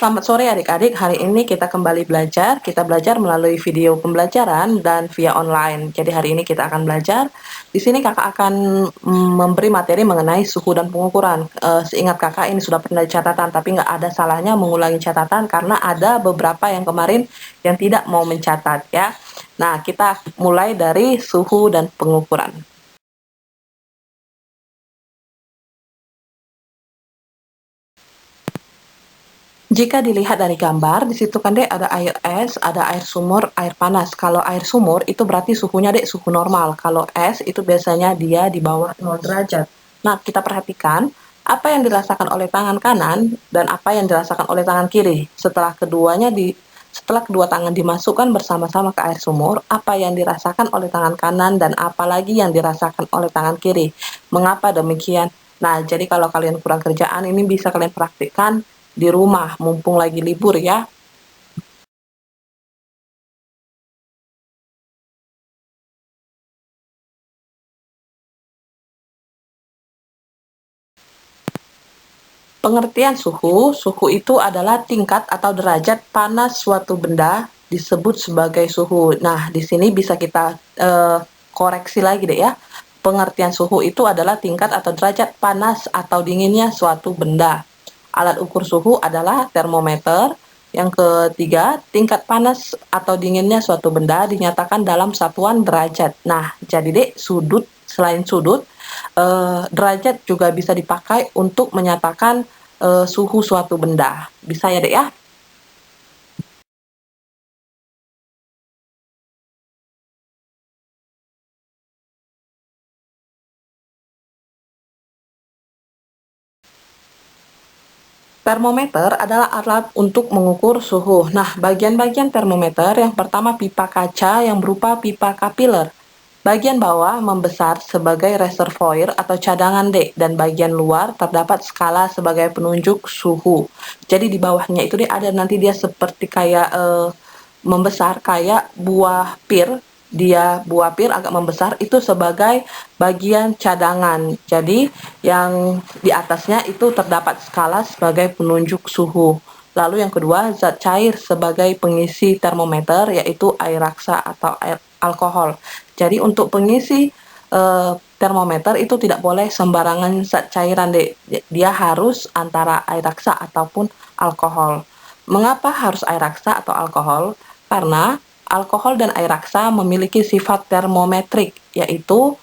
Selamat sore adik-adik, hari ini kita kembali belajar. Kita belajar melalui video pembelajaran dan via online. Jadi hari ini kita akan belajar. Di sini kakak akan memberi materi mengenai suhu dan pengukuran. Seingat kakak ini sudah pernah catatan, tapi nggak ada salahnya mengulangi catatan karena ada beberapa yang kemarin yang tidak mau mencatat ya. Nah, kita mulai dari suhu dan pengukuran. Jika dilihat dari gambar, di situ kan Dek ada air es, ada air sumur, air panas. Kalau air sumur itu berarti suhunya Dek suhu normal. Kalau es itu biasanya dia di bawah 0 derajat. Nah, kita perhatikan apa yang dirasakan oleh tangan kanan dan apa yang dirasakan oleh tangan kiri. Setelah kedua tangan dimasukkan bersama-sama ke air sumur, apa yang dirasakan oleh tangan kanan dan apa lagi yang dirasakan oleh tangan kiri. Mengapa demikian? Nah, jadi kalau kalian kurang kerjaan, ini bisa kalian praktikkan di rumah, mumpung lagi libur ya. Pengertian suhu, suhu itu adalah tingkat atau derajat panas suatu benda disebut sebagai suhu. Nah, di sini bisa kita koreksi lagi deh ya. Pengertian suhu itu adalah tingkat atau derajat panas atau dinginnya suatu benda. Alat ukur suhu adalah termometer. Yang ketiga, tingkat panas atau dinginnya suatu benda dinyatakan dalam satuan derajat. Nah, jadi deh selain sudut, derajat juga bisa dipakai untuk menyatakan suhu suatu benda. Bisa ya dek ya? Termometer adalah alat untuk mengukur suhu. Nah, bagian-bagian termometer yang pertama pipa kaca yang berupa pipa kapiler. Bagian bawah membesar sebagai reservoir atau cadangan dek dan bagian luar terdapat skala sebagai penunjuk suhu. Jadi di bawahnya itu dia ada nanti dia seperti kayak membesar kayak buah pir. Dia buah pir agak membesar itu sebagai bagian cadangan. Jadi yang di atasnya itu terdapat skala sebagai penunjuk suhu. Lalu yang kedua, zat cair sebagai pengisi termometer yaitu air raksa atau air alkohol. Jadi untuk pengisi termometer itu tidak boleh sembarangan zat cairan deh. Dia harus antara air raksa ataupun alkohol. Mengapa harus air raksa atau alkohol? Karena alkohol dan air raksa memiliki sifat termometrik, yaitu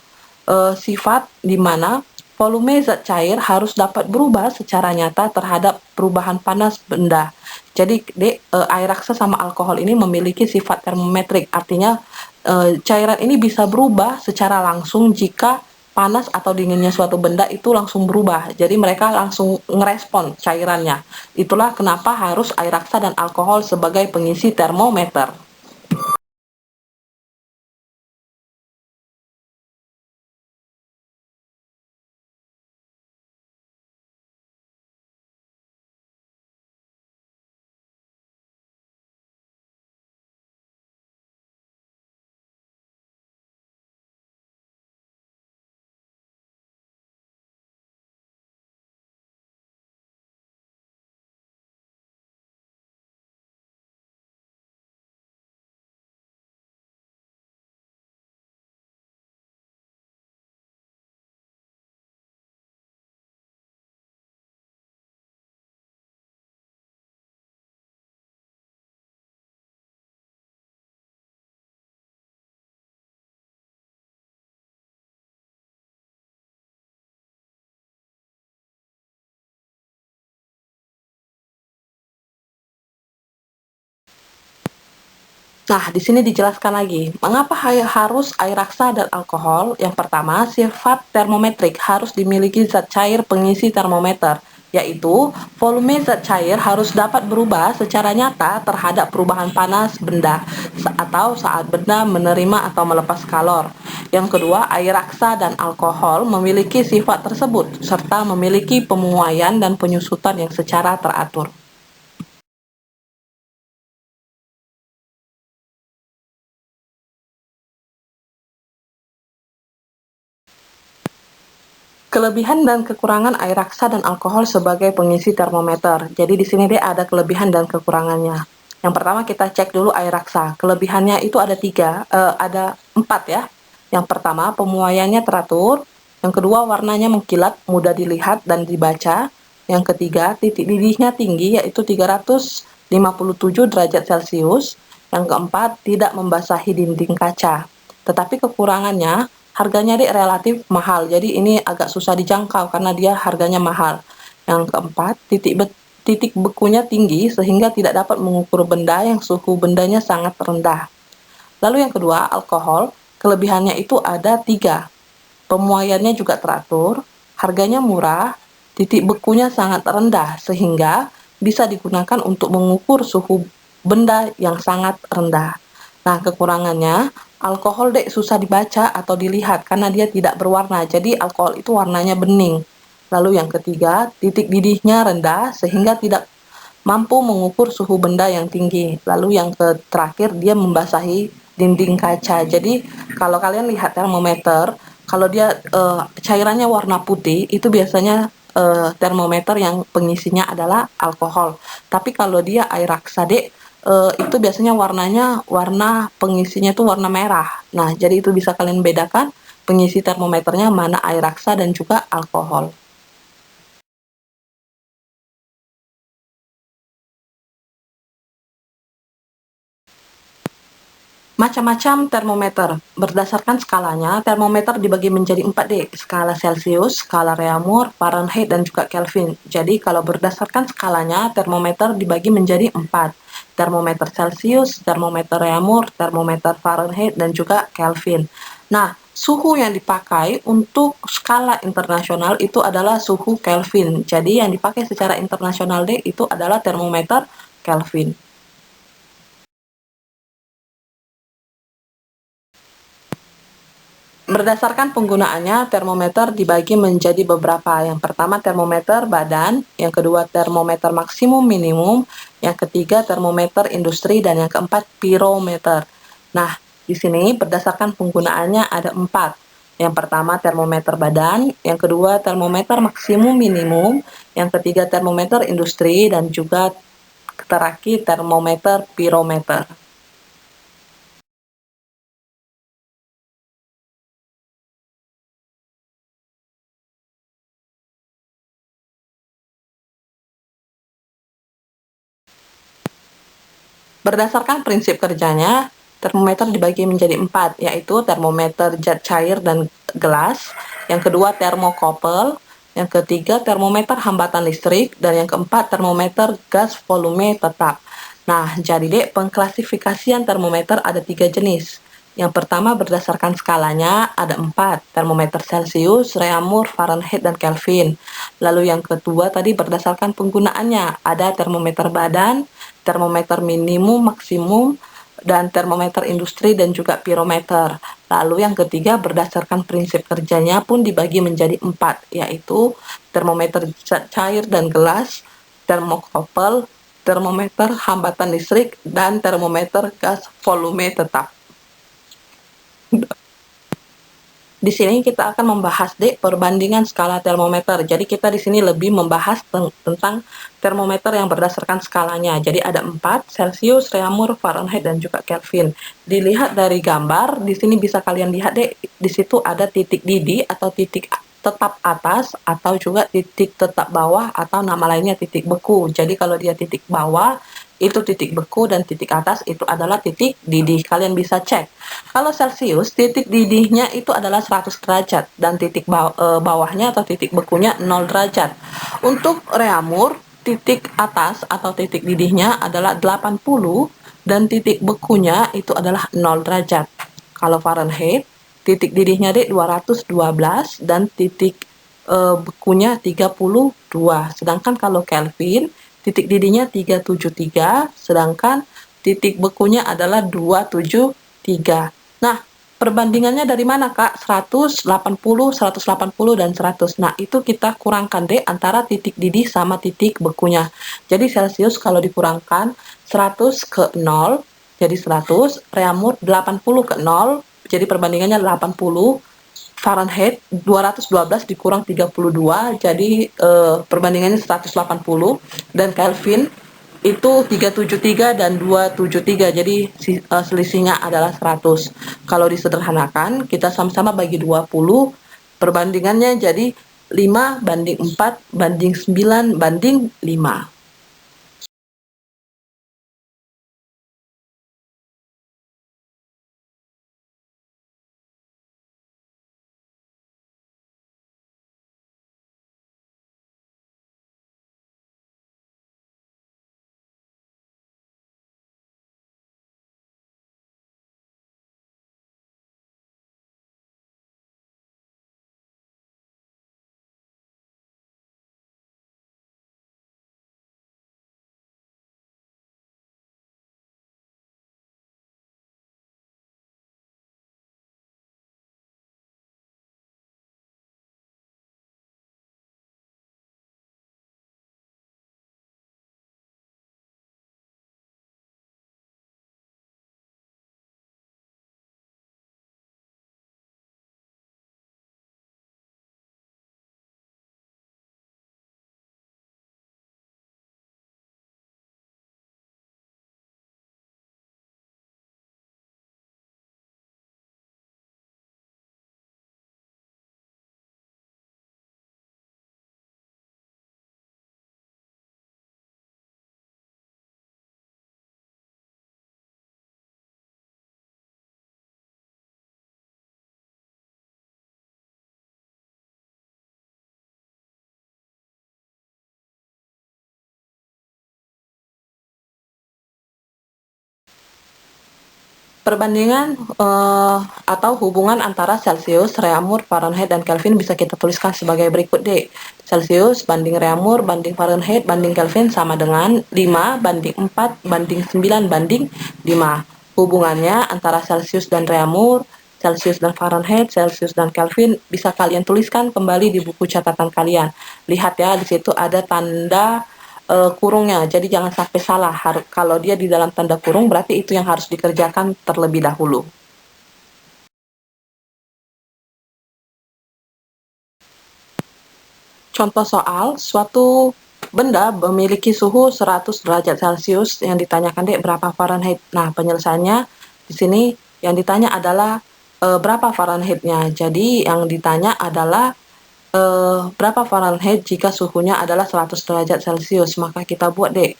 sifat di mana volume zat cair harus dapat berubah secara nyata terhadap perubahan panas benda. Jadi air raksa sama alkohol ini memiliki sifat termometrik, artinya cairan ini bisa berubah secara langsung jika panas atau dinginnya suatu benda itu langsung berubah. Jadi mereka langsung ngerespon cairannya. Itulah kenapa harus air raksa dan alkohol sebagai pengisi termometer. Nah, di sini dijelaskan lagi, mengapa harus air raksa dan alkohol? Yang pertama, sifat termometrik harus dimiliki zat cair pengisi termometer, yaitu volume zat cair harus dapat berubah secara nyata terhadap perubahan panas benda atau saat benda menerima atau melepas kalor. Yang kedua, air raksa dan alkohol memiliki sifat tersebut serta memiliki pemuaian dan penyusutan yang secara teratur. Kelebihan dan kekurangan air raksa dan alkohol sebagai pengisi termometer. Jadi di sini dia ada kelebihan dan kekurangannya. Yang pertama kita cek dulu air raksa. Kelebihannya itu ada 4 ya. Yang pertama pemuaiannya teratur. Yang kedua warnanya mengkilat, mudah dilihat dan dibaca. Yang ketiga titik didihnya tinggi yaitu 357 derajat Celcius. Yang keempat tidak membasahi dinding kaca. Tetapi kekurangannya harganya relatif mahal, jadi ini agak susah dijangkau karena dia harganya mahal. Yang keempat, titik bekunya tinggi sehingga tidak dapat mengukur benda yang suhu bendanya sangat rendah. Lalu yang kedua, alkohol. Kelebihannya itu ada 3. Pemuaiannya juga teratur, harganya murah, titik bekunya sangat rendah sehingga bisa digunakan untuk mengukur suhu benda yang sangat rendah. Nah, kekurangannya, alkohol susah dibaca atau dilihat karena dia tidak berwarna, jadi alkohol itu warnanya bening. Lalu yang ketiga, titik didihnya rendah sehingga tidak mampu mengukur suhu benda yang tinggi. Lalu yang terakhir, dia membasahi dinding kaca. Jadi kalau kalian lihat termometer, kalau dia cairannya warna putih, itu biasanya termometer yang pengisinya adalah alkohol. Tapi kalau dia air raksa itu biasanya warna pengisinya itu warna merah. Nah, jadi itu bisa kalian bedakan pengisi termometernya mana air raksa dan juga alkohol. Macam-macam termometer. Berdasarkan skalanya, termometer dibagi menjadi 4D, skala Celcius, skala Reaumur, Fahrenheit, dan juga Kelvin. Jadi kalau berdasarkan skalanya, termometer dibagi menjadi 4. Termometer Celcius, termometer Reaumur, termometer Fahrenheit, dan juga Kelvin. Nah, suhu yang dipakai untuk skala internasional itu adalah suhu Kelvin. Jadi yang dipakai secara internasional itu adalah termometer Kelvin. Berdasarkan penggunaannya, termometer dibagi menjadi beberapa. Yang pertama termometer badan, yang kedua termometer maksimum minimum, yang ketiga termometer industri, dan yang keempat pirometer. Nah, di sini berdasarkan penggunaannya ada 4. Yang pertama termometer badan, yang kedua termometer maksimum minimum, yang ketiga termometer industri, dan juga terakhir termometer pirometer. Berdasarkan prinsip kerjanya, termometer dibagi menjadi 4, yaitu termometer zat cair dan gelas, yang kedua termokopel, yang ketiga termometer hambatan listrik, dan yang keempat termometer gas volume tetap. Nah, jadi pengklasifikasian termometer ada 3 jenis. Yang pertama berdasarkan skalanya ada 4, termometer Celcius, Reaumur, Fahrenheit, dan Kelvin. Lalu yang kedua tadi berdasarkan penggunaannya, ada termometer badan, termometer minimum, maksimum, dan termometer industri dan juga pirometer. Lalu yang ketiga berdasarkan prinsip kerjanya pun dibagi menjadi 4, yaitu termometer cair dan gelas, termokopel, termometer hambatan listrik, dan termometer gas volume tetap. Di sini kita akan membahas perbandingan skala termometer. Jadi kita di sini lebih membahas tentang termometer yang berdasarkan skalanya. Jadi ada 4, Celcius, Reaumur, Fahrenheit, dan juga Kelvin. Dilihat dari gambar, di sini bisa kalian lihat di situ ada titik didih atau titik tetap atas atau juga titik tetap bawah atau nama lainnya titik beku. Jadi kalau dia titik bawah itu titik beku dan titik atas itu adalah titik didih. Kalian bisa cek. Kalau Celcius, titik didihnya itu adalah 100 derajat dan titik bawahnya atau titik bekunya 0 derajat. Untuk Reaumur, titik atas atau titik didihnya adalah 80 dan titik bekunya itu adalah 0 derajat. Kalau Fahrenheit, titik didihnya 212 dan titik bekunya 32. Sedangkan kalau Kelvin, titik didihnya 373, sedangkan titik bekunya adalah 273. Nah, perbandingannya dari mana, Kak? 180, 180, dan 100. Nah, itu kita kurangkan antara titik didih sama titik bekunya. Jadi Celcius kalau dikurangkan 100 ke 0, jadi 100, Reaumur 80 ke 0, jadi perbandingannya 80, Fahrenheit 212 dikurang 32, jadi perbandingannya 180, dan Kelvin itu 373 dan 273, jadi selisihnya adalah 100. Kalau disederhanakan, kita sama-sama bagi 20, perbandingannya jadi 5 banding 4 banding 9 banding 5. Perbandingan atau hubungan antara Celcius, Reaumur, Fahrenheit, dan Kelvin bisa kita tuliskan sebagai berikut, Dek. Celcius banding Reaumur banding Fahrenheit banding Kelvin sama dengan 5 banding 4 banding 9 banding 5. Hubungannya antara Celcius dan Reaumur, Celcius dan Fahrenheit, Celcius dan Kelvin bisa kalian tuliskan kembali di buku catatan kalian. Lihat ya, di situ ada tanda kurungnya, jadi jangan sampai salah. Kalau dia di dalam tanda kurung, berarti itu yang harus dikerjakan terlebih dahulu. Contoh soal, suatu benda memiliki suhu 100 derajat Celcius, yang ditanyakan, Dek, berapa Fahrenheit. Nah, penyelesaiannya di sini yang ditanya adalah berapa Fahrenheit-nya. Jadi yang ditanya adalah berapa Fahrenheit jika suhunya adalah 100 derajat Celcius. Maka kita buat, Dek,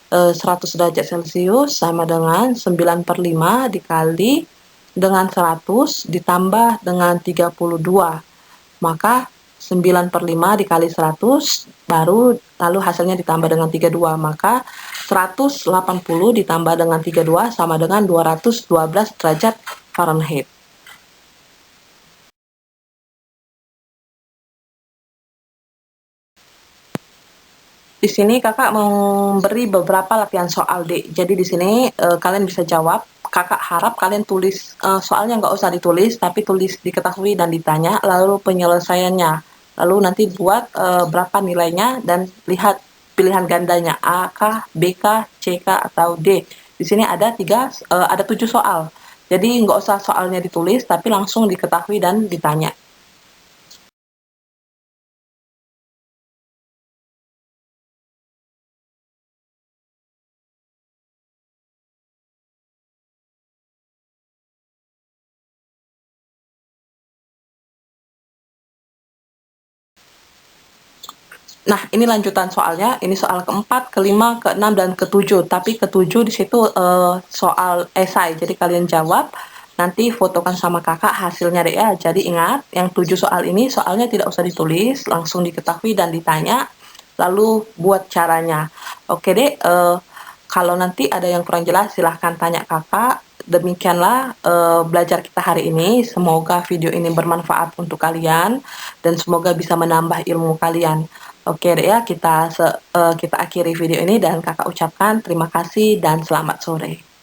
100 derajat Celcius sama dengan 9/5 dikali dengan 100 ditambah dengan 32. Maka 9/5 dikali 100 baru lalu hasilnya ditambah dengan 32. Maka 180 ditambah dengan 32 sama dengan 212 derajat Fahrenheit. Di sini kakak memberi beberapa latihan soal, Dek. Jadi di sini kalian bisa jawab. Kakak harap kalian tulis soalnya, nggak usah ditulis, tapi tulis diketahui dan ditanya, lalu penyelesaiannya. Lalu nanti buat berapa nilainya dan lihat pilihan gandanya A kah, B kah, C kah, atau D. Di sini ada 7 soal. Jadi nggak usah soalnya ditulis, tapi langsung diketahui dan ditanya. Nah, ini lanjutan soalnya. Ini soal keempat, kelima, keenam, dan ketujuh. Tapi ketujuh di situ soal esai. Jadi kalian jawab, nanti fotokan sama kakak hasilnya, Dek, ya. Jadi ingat, yang 7 soal ini soalnya tidak usah ditulis, langsung diketahui dan ditanya, lalu buat caranya. Oke, Dek, kalau nanti ada yang kurang jelas silahkan tanya kakak. Demikianlah belajar kita hari ini. Semoga video ini bermanfaat untuk kalian dan semoga bisa menambah ilmu kalian. Oke, Dek, ya, kita akhiri video ini dan kakak ucapkan terima kasih dan selamat sore.